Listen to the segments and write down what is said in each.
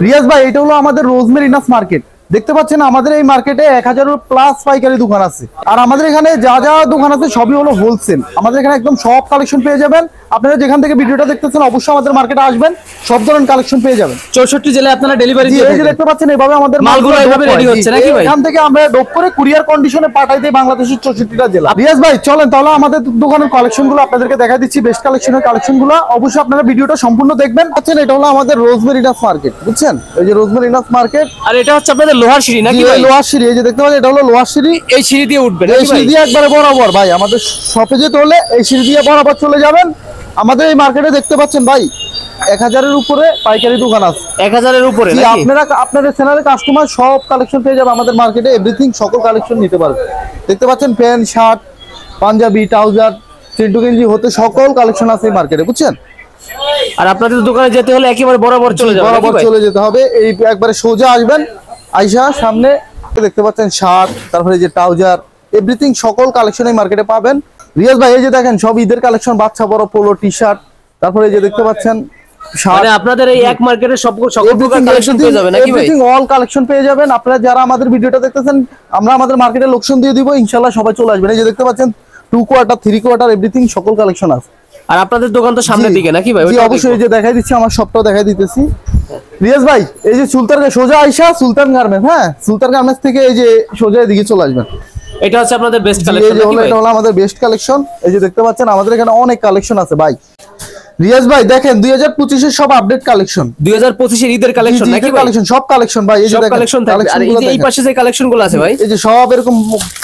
রিয়াজ ভাই, এটা হলো আমাদের রোজমেরিনাস মার্কেট। দেখতে পাচ্ছেন আমাদের এই মার্কেটে 1000+ পাইকারি দোকান আছে। আর আমাদের এখানে যা যা দোকান আছে সবই হলো হোলসেল। আমাদের এখানে একদম সব কালেকশন পেয়ে যাবেন। আপনারা যেখান থেকে ভিডিওটা দেখতেছেন অবশ্যই আমাদের মার্কেটে আসবেন, সব ধরনের কালেকশন পেয়ে যাবেন। 64 জেলায় আপনারা ডেলিভারি দিয়ে এই যে দেখতে পাচ্ছেন এভাবে আমাদের মালগুলো এভাবে রেডি হচ্ছে নাকি ভাই? এখান থেকে আমরা ডক করে কুরিয়ার কন্ডিশনে পাঠাই দেই বাংলাদেশের 64টা জেলা। রিয়াজ ভাই চলেন তাহলে আমাদের দোকানের কালেকশনগুলো আপনাদেরকে দেখাই দিচ্ছি, বেস্ট কালেকশনের কালেকশনগুলো। অবশ্যই আপনারা ভিডিওটা সম্পূর্ণ দেখবেন। আচ্ছা, এটা হলো আমাদের রোজমেরিনাস মার্কেট, বুঝছেন? এই যে রোজমেরিনাস মার্কেট, আর এটা হচ্ছে আপনাদের লোহার সিঁড়ি নাকি ভাই? লোহার সিঁড়ি, এই যে দেখতে পাচ্ছেন এটা হলো লোহার সিঁড়ি। এই সিঁড়ি দিয়ে উঠবেন এই সিঁড়ি দিয়ে একবারে বরাবর ভাই আমাদের শপে যেতে হলে এই সিঁড়ি দিয়ে বরাবর চলে যাবেন। আমাদের এই মার্কেটে দেখতে পাচ্ছেন ভাই 1000-এর উপরে পাইকারি দোকান আছে। 1000-এর উপরে নাকি? আপনারা আপনাদের চ্যানেলের কাস্টমার সব কালেকশন পেয়ে যাবে আমাদের মার্কেটে, এভরিথিং সকল কালেকশন নিতে পারবে। দেখতে পাচ্ছেন প্যান্ট, শার্ট, পাঞ্জাবি, ট্রাউজার, চিন্টু গেঞ্জি হতে সকল কালেকশন আছে এই মার্কেটে, বুঝছেন? আর আপনাদের দোকানে যেতে হলে একেবারে বরাবর চলে যাবেন, বরাবর চলে যেতে হবে। এই একবারে সোজা আসবেন, আইসা সামনে দেখতে পাচ্ছেন শার্ট, তারপরে যে ট্রাউজার, এভরিথিং সকল কালেকশন এই মার্কেটে পাবেন। রিয়াজ ভাই এই যে দেখেন সব ঈদের কালেকশন, বাচ্চা বড় পোলো, টি শার্ট, তারপরে এই যে দেখতে পাচ্ছেন মানে আপনাদের এই এক মার্কেটে সকল প্রকার কালেকশন পেয়ে যাবেন নাকি ভাই? এভরিথিং অল কালেকশন পেয়ে যাবেন। আপনারা যারা আমাদের ভিডিওটা দেখতেছেন, আমরা আমাদের মার্কেটে লোকেশন দিয়ে দিব, ইনশাআল্লাহ সবাই চলে আসবেন। এই যে দেখতে পাচ্ছেন 2 কোয়ার্টার, 3 কোয়ার্টার, এভরিথিং সকল কালেকশন আছে। আর আপনাদের দোকান তো সামনের দিকে নাকি ভাই? জি অবশ্যই, এই যে দেখাই দিচ্ছি, আমার সবটাও দেখাই দিতেছি। রিয়াজ ভাই এই যে সুলতান সোজা আইসা সুলতান গার্মেন্টস, হ্যাঁ সুলতান গার্মেন্টস থেকে এই যে সোজা এদিকে চলে আসবেন। এটা হচ্ছে আপনাদের বেস্ট কালেকশন নাকি ভাই? এটা হলো আমাদের বেস্ট কালেকশন। এই যে দেখতে পাচ্ছেন আমাদের এখানে অনেক কালেকশন আছে ভাই। রিয়াজ ভাই দেখেন 2025 এর সব আপডেট কালেকশন, 2025 এর ঈদের কালেকশন নাকি ভাই? কালেকশন সব কালেকশন ভাই, এই যে দেখেন কালেকশন থাকবে। আর এই যে এই পাশে যে কালেকশনগুলো আছে ভাই, এই যে সব এরকম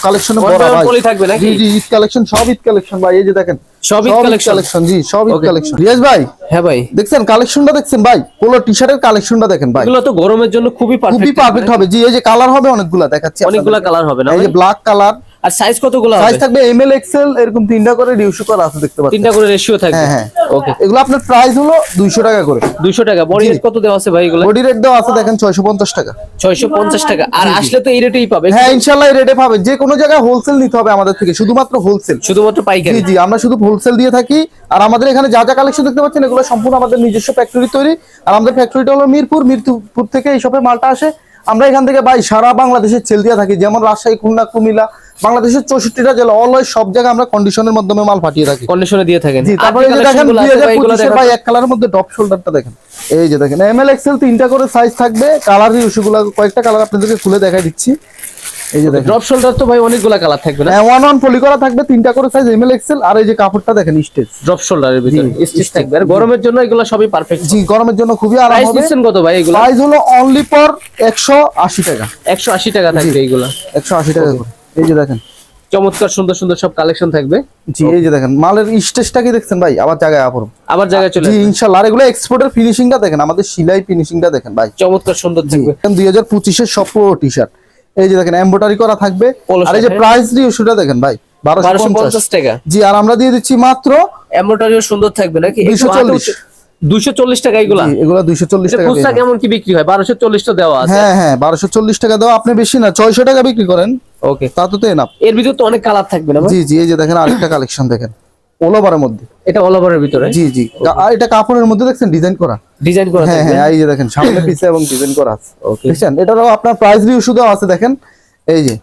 কালেকশনে ভরা ভাই, পলি থাকবে নাকি? জি ঈদ কালেকশন, সব ঈদ কালেকশন ভাই। এই যে দেখেন সব ঈদ কালেকশন, জি সব ঈদ কালেকশন। রিয়াজ ভাই হ্যাঁ ভাই, দেখছেন কালেকশনটা, দেখছেন ভাই পোলো টি শার্টের কালেকশনটা দেখেন ভাই, এগুলো তো গরমের জন্য খুবই পারফেক্ট হবে। জি এই যে কালার হবে অনেকগুলা, দেখাচ্ছি অনেকগুলা কালার হবে না? এই যে ব্ল্যাক কালার। আর সাইজ কতগুলো হবে? সাইজ থাকবে এমএল, এক্সেল, এরকম 3টা করে রেশিও করা আছে, দেখতে পাচ্ছেন 3টা করে রেশিও থাকবে। হ্যাঁ ওকে, এগুলো আপনার প্রাইস হলো 200 টাকা করে। 200 টাকা। বডি রেট কত দেওয়া আছে ভাই এগুলো? বডি রেট দেওয়া আছে দেখেন 650 টাকা। 650 টাকা। আর আসলে তো এই রেটেই পাবে? হ্যাঁ ইনশাআল্লাহ এই রেটে পাবে। যে কোনো জায়গায় হোলসেল নিতে হবে আমাদের থেকে, শুধুমাত্র হোলসেল, শুধুমাত্র পাইকারি? জি আমরা শুধু হোলসেল দিয়ে থাকি। আর আমাদের এখানে যা যা কালেকশন দেখতে পাচ্ছেন এগুলো সম্পূর্ণ আমাদের নিজস্ব ফ্যাক্টরি তৈরি। আর আমাদের ফ্যাক্টরিটা হলো মিরপুর থেকে এই শপে মালটা আসে। আমরা এখান থেকে ভাই সারা বাংলাদেশের সেল দিয়ে থাকি, যেমন রাজশাহী, খুলনা, কুমিল্লা, বাংলাদেশের 64টা জেলা, অলওয়েজ সব জায়গায় আমরা কন্ডিশনের মাধ্যমে মাল পাঠিয়ে থাকি, কন্ডিশনে দিয়ে থাকেন। জি তারপরে এই যে দেখেন 2025 ভাই এক কালারের মধ্যে ডপ শোল্ডারটা দেখেন। এই যে দেখেন এমএল, এক্সেল 3টা করে সাইজ থাকবে। কালার ইস্যুগুলো কয়েকটা কালার আপনাদেরকে খুলে দেখাই দিচ্ছি। এই যে দেখেন ড্রপ শোল্ডার তো ভাই অনেকগুলা কালার থাকবে না? হ্যাঁ 1 পলি করা থাকবে, 3টা করে সাইজ এমএল, এক্সেল। আর এই যে কাপড়টা দেখেন স্টেজ, ড্রপ শোল্ডারের ভিতরে স্টিচ থাকবে। আর গরমের জন্য এগুলো সবই পারফেক্ট। জি গরমের জন্য খুবই আরাম হবে। প্রাইস দিচ্ছেন কত ভাই এগুলো? প্রাইস হলো অনলি ফর 180 টাকা। 180 টাকা থাকবে এগুলো, 180 টাকা করে। এই যে দেখেন চমৎকার সুন্দর সুন্দর সব কালেকশন থাকবে। জি এই যে দেখেন মালের স্টেজটা কি দেখছেন ভাই, আবার জায়গায় আপরম, আবার জায়গায় চলে জি ইনশাআল্লাহ। আর এগুলো এক্সপোর্টের ফিনিশিংটা দেখেন, আমাদের সেলাই ফিনিশিংটা দেখেন ভাই, চমৎকার সুন্দর থাকবে। 2025 এর সব পুরো টি শার্ট। এই যে দেখেন এমব্রয়ডারি করা থাকবে। আর এই যে প্রাইস রিউশটা দেখেন ভাই 1250 টাকা। জি আর আমরা দিয়ে দিচ্ছি মাত্র, এমব্রয়ডারিও সুন্দর থাকবে নাকি? 240 টাকা এগুলা? এগুলা 240 টাকা। খুচরা কেমন কি বিক্রি হয়? 1240 তো দেওয়া আছে। হ্যাঁ 1240 টাকা দেওয়া। আপনি বেশি না 600 টাকা বিক্রি করেন, ওকে তা তো এনাফ। এর ভিতর তো অনেক কালার থাকবে না? জি এই যে দেখেন আরেকটা কালেকশন দেখেন অল ওভারের মধ্যে, এটা অল ওভারের ভিতরে? জি আর এটা কাপড়ের মধ্যে দেখছেন ডিজাইন করা থাকবে। হ্যাঁ এই যে দেখেন সামনে পিছে এবং ডিজাইন করা আছে, দেখছেন? এটারও আপনার প্রাইস রিউশু দেওয়া আছে দেখেন। এই যে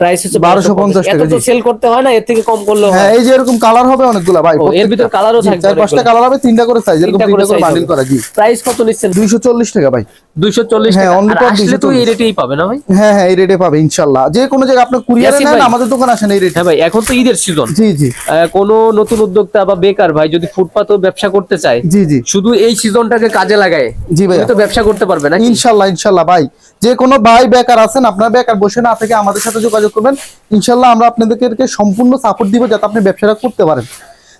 প্রাইস হচ্ছে 1250 টাকা। এত তো সেল করতে হয় না, এর থেকে কম করলেও হয়। হ্যাঁ এই যে এরকম কালার হবে অনেকগুলা ভাই, এর ভিতর কালারও থাকবে, 4-5টা কালার হবে, 3টা করে সাইজ, এরকম 3টা করে বান্ডিল করা। জি প্রাইস কত নিচ্ছেন? 240 টাকা ভাই। 240 টাকা। আর আসলে তো এই রেটেই পাবে না ভাই? হ্যাঁ এই রেটে পাবে ইনশাআল্লাহ। যে কোনো জায়গা আপনি কুরিয়ারে নেন, আমাদের দোকান আসেন এই রেটে। হ্যাঁ ভাই, এখন তো ঈদের সিজন। জি কোন নতুন উদ্যোক্তা বা বেকার ভাই যদি ফুটপাতও ব্যবসা করতে চায়, জি শুধু এই সিজনটাকে কাজে লাগায়, জি ভাই তো ব্যবসা করতে পারবে না ইনশাআল্লাহ ভাই। যে কোনো ভাই বেকার আছেন, আপনার বেকার বসে না থেকে আমাদের সাথে যোগাযোগ করবেন, ইনশাআল্লাহ আমরা আপনাদেরকে সম্পূর্ণ সাপোর্ট দিব যাতে আপনি ব্যবসাটা করতে পারেন।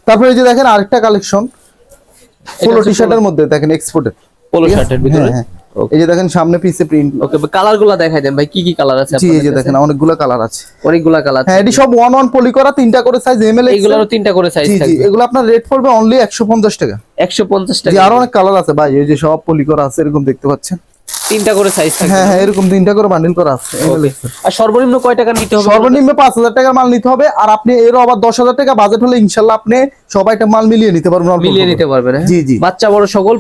তারপরে এই যে দেখেন আরেকটা কালেকশন পোলো টি শার্টের মধ্যে দেখেন, এক্সপোর্টেড পোলো শার্টের ভিতরে। এই যে দেখেন সামনে পিছে প্রিন্ট। ওকে কালারগুলো দেখাই দেন ভাই, কি কি কালার আছে? জি এই যে দেখেন অনেকগুলো কালার আছে, অনেকগুলো কালার। হ্যাঁ এটি সব 1 পলি করা, 3টা করে সাইজ এমএল, এগুলোরও 3টা করে সাইজ থাকবে। জি এগুলো আপনার রেট পড়বে অনলি 150 টাকা। 150 টাকা। জি আর অনেক কালার আছে ভাই, এই যে সব পলি করা আছে এরকম দেখতে পাচ্ছেন। তিনটা করে সাইজ থাকবে। হ্যাঁ হ্যাঁ, এরকম তিনটা করে বান্ডিল করা আছে। আর সর্বনিম্ন কয় টাকা নিতে হবে? সর্বনিম্ন 5000 টাকার মাল নিতে হবে। আর আপনি এরও আবার 10000 টাকা বাজেট হলে ইনশাআল্লাহ আপনি সবাইটা মাল মিলিয়ে নিতে পারবেন। মিলিয়ে নিতে পারবেন। জি জি, বাচ্চা বড় সকল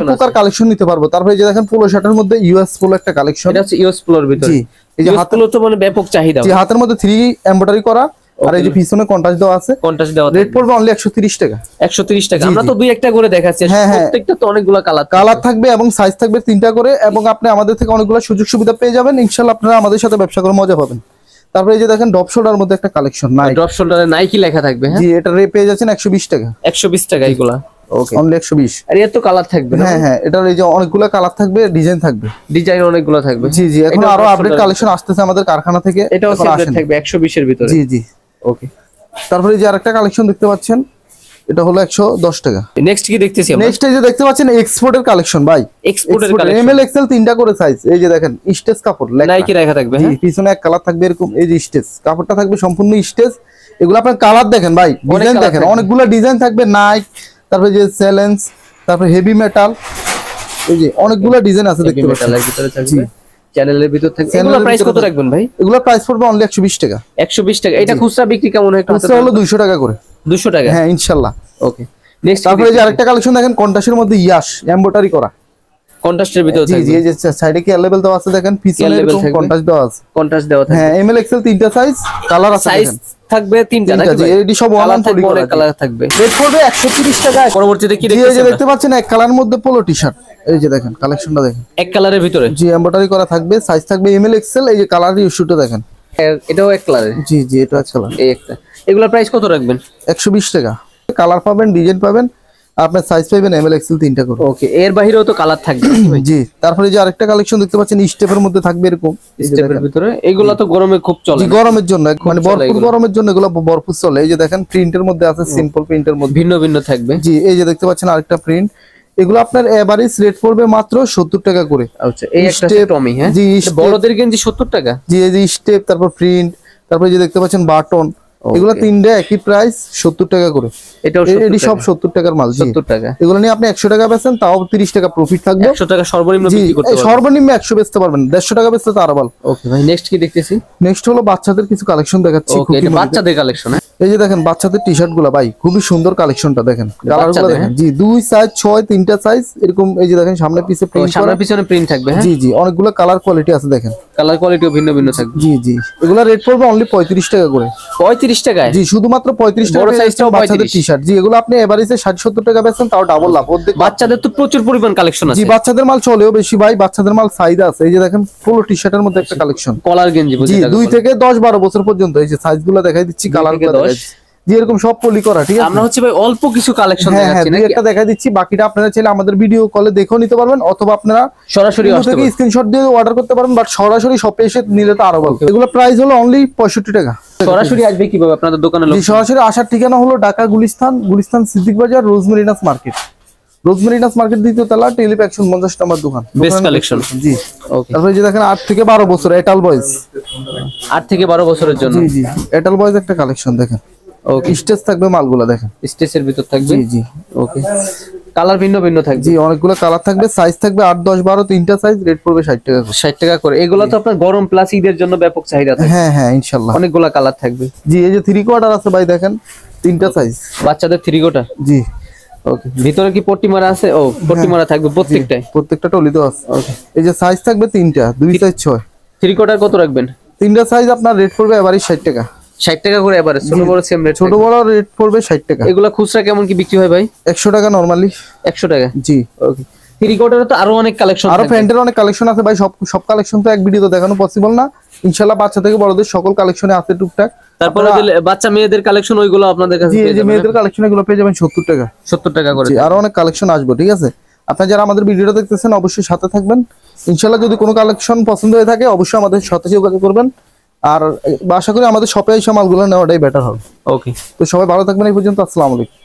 প্রকার কালেকশন নিতে পারবো। তারপরে যে দেখেন পোলো শার্টের মধ্যে ইউএস পোলো একটা কালেকশন, এটা হচ্ছে ইউএস পোলোর ভিতরে। জি, এই যে হাতগুলো তো মানে ব্যাপক চাহিদা। জি, হাতের মধ্যে 3 এমব্রয়ডারি করা, আর এই যে পিছনে কন্ট্রাস্ট দেওয়া আছে। কন্ট্রাস্ট দেওয়া রেট পড়বে অনলি 130 টাকা। 130 টাকা। আমরা তো দুই একটা করে দেখাচ্ছি, প্রত্যেকটা তো অনেকগুলো কালার থাকবে এবং সাইজ থাকবে 3টা করে, এবং আপনি আমাদের থেকে অনেকগুলো সুযোগ সুবিধা পেয়ে যাবেন। ইনশাআল্লাহ আপনারা আমাদের সাথে ব্যবসা করে মজা পাবেন। তারপরে এই যে দেখেন ড্রপ শোল্ডার মধ্যে একটা কালেকশন, ড্রপ শোল্ডারে নাইকি লেখা থাকবে। হ্যাঁ, জি, এটা রেট পেয়ে যাচ্ছেন 120 টাকা। 120 টাকা এগুলা। ওকে, অনলি 120। আর এর তো কালার থাকবে। হ্যাঁ হ্যাঁ, এটার এই যে অনেকগুলো কালার থাকবে, ডিজাইন থাকবে, ডিজাইন অনেকগুলো থাকবে। জি জি, এখন আরো আপডেট কালেকশন আসতেছে আমাদের কারখানা থেকে। এটাও আপডেট থাকবে 120 এর ভিতরে। জি জি, ওকে। তারপরে যে আরেকটা কালেকশন দেখতে পাচ্ছেন, এটা হলো 110 টাকা। নেক্সট কি দেখতেছি আমরা? নেক্সট এই যে দেখতে পাচ্ছেন এক্সপোর্টের কালেকশন ভাই, এক্সপোর্টের কালেকশন এমএল এক্সএল 3টা করে সাইজ। এই যে দেখেন স্টেজ কাপড় নাইকি লেখা থাকবে। হ্যাঁ, পিছনে এক কালার থাকবে এরকম। এই যে স্টেজ কাপড়টা থাকবে সম্পূর্ণ স্টেজ। এগুলো আপনার কালার দেখেন ভাই, ডিজাইন দেখেন, অনেকগুলো ডিজাইন থাকবে। নাইক, তারপরে যে চ্যালেঞ্জ, তারপরে হেভি মেটাল, এই যে অনেকগুলো ডিজাইন আছে দেখতে পাচ্ছেন। মেটালের ভিতরে থাকবে, চ্যানেলের ভিতর থাকবে। এগুলো প্রাইস কত রাখবেন ভাই? এগুলো প্রাইস পড়বে অনলি 120 টাকা। 120 টাকা। এটা খুচরা বিক্রি কেমন হয়? খুচরা হলো 200 টাকা করে। 200 টাকা। হ্যাঁ ইনশাআল্লাহ। ওকে, নেক্সট তারপরে যে আরেকটা কালেকশন দেখেন, কন্ট্রাস্টের মধ্যে ইয়াশ এমব্রয়ডারি করা, কন্ট্রাস্টের ভিতরে থাকবে। জি, এই যে সাইডে কি লেভেল দেওয়া আছে দেখেন, পিছনে এরকম কন্ট্রাস্ট দেওয়া আছে। কন্ট্রাস্ট দেওয়া থাকবে। হ্যাঁ, এমএল এক্সএল 3টা সাইজ, কালার আছে সাইজ দেখেন থাকবে 3টা নাকি ভাই? এডি সব ওয়ান পলি করা, কালার থাকবে। রেট পড়বে 130 টাকা। পরবর্তীতে কি দেখতেছেন? এই যে দেখতে পাচ্ছেন এক কালারের মধ্যে পোলো টি-শার্ট। এই যে দেখেন কালেকশনটা দেখেন, এক কালারের ভিতরে। জি, এমব্রয়ডারি করা থাকবে, সাইজ থাকবে এমএল এক্সএল। এই যে কালার ইস্যুটা দেখেন, এটাও এক কালারের। জি জি, এটা এক কালার। এই একটা। এগুলোর প্রাইস কত রাখবেন? 120 টাকা। কালার পাবেন, ডিজাইন পাবেন, আপনার সাইজ পাবেন এমএল এক্সএল 3টা করে। ওকে, এর বাইরেও তো কালার থাকবে। জি, তারপরে যে আরেকটা কালেকশন দেখতে পাচ্ছেন স্টেপের মধ্যে থাকবে এরকম, স্টেপের ভিতরে। এগুলো তো গরমে খুব চলে। জি, গরমের জন্য, মানে ভরপুর গরমের জন্য এগুলো ভরপুর চলে। এই যে দেখেন প্রিন্টের মধ্যে আছে, সিম্পল প্রিন্টের মধ্যে ভিন্ন ভিন্ন থাকবে। জি, এই যে দেখতে পাচ্ছেন আরেকটা প্রিন্ট। এগুলো আপনার এভারেজ রেট পড়বে মাত্র 70 টাকা করে। আচ্ছা, এই একটা টমি। হ্যাঁ, জি, বড়দের গেঞ্জি 70 টাকা। জি, এই যে স্টেপ, তারপর প্রিন্ট, তারপর যে দেখতে পাচ্ছেন বাটন, এগুলো 3টা একই প্রাইস 70 টাকা করে। এটাও সব 70 টাকার মাল। 70 টাকা। এগুলো নিয়ে আপনি 100 টাকা বেচেন, তাও 30 টাকা প্রফিট থাকবে। 100 টাকা সর্বনিম্ন বিক্রি করতে পারবেন। সর্বনিম্ন 100 বেচতে পারবেন, 150 টাকা বেচতে তো আরো ভালো। ওকে ভাই, নেক্সট কি দেখতেছি? নেক্সট হলো বাচ্চাদের কিছু কালেকশন দেখাচ্ছি। ওকে, এটা বাচ্চাদের কালেকশন। এই যে দেখেন বাচ্চাদের টি-শার্ট গুলা ভাই, খুবই সুন্দর কালেকশনটা দেখেন, কালার গুলো দেখেন। জি, 2 সাইজ 6 3টা সাইজ এরকম। এই যে দেখেন সামনে পিছে প্রিন্ট, সামনে পিছনে প্রিন্ট থাকবে। হ্যাঁ, জি জি, অনেকগুলো কালার কোয়ালিটি আছে দেখেন, কালার কোয়ালিটিও ভিন্ন ভিন্ন থাকবে। জি জি, এগুলা রেট পড়বে অনলি 35 টাকা করে। 35 টাকায়? জি, শুধুমাত্র 35 টাকা। বড় সাইজটাও বাচ্চাদের টি-শার্ট। জি, এগুলো আপনি এভারেজে 60-70 টাকা বেচেন, তাও ডাবল লাভ। বাচ্চাদের তো প্রচুর পরিমাণ কালেকশন আছে। জি, বাচ্চাদের মাল চলেও বেশি ভাই, বাচ্চাদের মাল সাইজ আছে। এই যে দেখেন পোলো টি-শার্টের মধ্যে একটা কালেকশন, কলার গেঞ্জি। জি, 2 থেকে 10-12 বছর পর্যন্ত। এই যে সাইজগুলো দেখাই দিচ্ছি, কালারগুলো দেখাই দিচ্ছি। জি, এরকম সব পলি করা। ঠিক আছে, আমরা হচ্ছে ভাই অল্প কিছু কালেকশন দেখাচ্ছি, নাকি একটা দেখাই দিচ্ছি। বাকিটা আপনারা চাইলে আমাদের ভিডিও কলে দেখেও নিতে পারবেন, অথবা আপনারা সরাসরি আসতে পারেন, স্ক্রিনশট দিয়ে অর্ডার করতে পারেন। বাট সরাসরি শপে এসে নিলে তো আরো ভালো। এগুলো প্রাইস হলো অনলি 65 টাকা। সরাসরি আসবে কিভাবে আপনাদের দোকানে? সরাসরি আসার ঠিকানা হলো ঢাকা গুলিস্তান সিদ্দিক বাজার, রোজমেরিনাস মার্কেট। রোজমেরিনাস মার্কেট 2য় তলা, টেলিপ 150 নম্বর দোকান, বেস্ট কালেকশন। জি, ওকে। তারপরে যে দেখেন 8 থেকে 12 বছর এটাল বয়েজ, 8 থেকে 12 বছরের জন্য। জি জি, এটাল বয়েজ একটা কালেকশন দেখেন। ওকে, স্টেজ থাকবে, মালগুলো দেখেন, স্টেজের ভিতর থাকবে। জি জি, ওকে, কালার ভিন্ন ভিন্ন থাকবে। জি, অনেকগুলো কালার থাকবে, সাইজ থাকবে 8 10 12 3টা সাইজ। রেট পড়বে 60 টাকা করে। 60 টাকা করে। এগুলো তো আপনার গরম প্লাস ঈদের জন্য ব্যাপক চাহিদা থাকে। হ্যাঁ হ্যাঁ, ইনশাআল্লাহ অনেকগুলো কালার থাকবে। জি, এই যে 3 কোয়ার্টার আছে ভাই, দেখেন 3টা সাইজ, বাচ্চাদের 3 কোয়ার্টার। জি, ওকে, ভিতরে কি পট্টি মারা আছে? ও, পট্টি মারা থাকবে প্রত্যেকটাই, প্রত্যেকটা টলিতে আছে। ওকে, এই যে সাইজ থাকবে 3টা, 2 সাইজ 6। 3 কোয়ার্টার কত রাখবেন? 3টা সাইজ আপনার রেট পড়বে এবারে 60 টাকা। 60 টাকা করে এবারে। ছোট বড় সেম রেট? ছোট বড় রেট পড়বে 60 টাকা। এগুলা খুচরা কেমন কি বিক্রি হয় ভাই? 100 টাকা নরমালি। 100 টাকা? জি, ওকে। 3 কোয়ার্টারে তো আরো অনেক কালেকশন, আরো প্যান্টের অনেক কালেকশন আছে ভাই। সব কালেকশন তো এক ভিডিওতে দেখানো পসিবল না। ইনশাআল্লাহ বাচ্চা থেকে বড়দের সকল কালেকশনে আছে টুকটাক। তারপরে বাচ্চা মেয়েদের কালেকশন ওইগুলো আপনাদের কাছে পেয়ে যাবেন। জি, মেয়েদের কালেকশন এগুলো পেয়ে যাবেন 70 টাকা। 70 টাকা করে। জি, আরো অনেক কালেকশন আসবে। ঠিক আছে, আপনারা যারা আমাদের ভিডিওটা দেখতেছেন অবশ্যই সাথে থাকবেন। ইনশাআল্লাহ যদি কোনো কালেকশন পছন্দ হয়ে থাকে অবশ্যই আমাদের সাথে যোগাযোগ করবেন। আর আশা করি আমাদের শপে এসে মালগুলো নেওয়াটাই বেটার হবে। ওকে, তো সবাই ভালো থাকবেন। এই পর্যন্ত, আসসালামু আলাইকুম।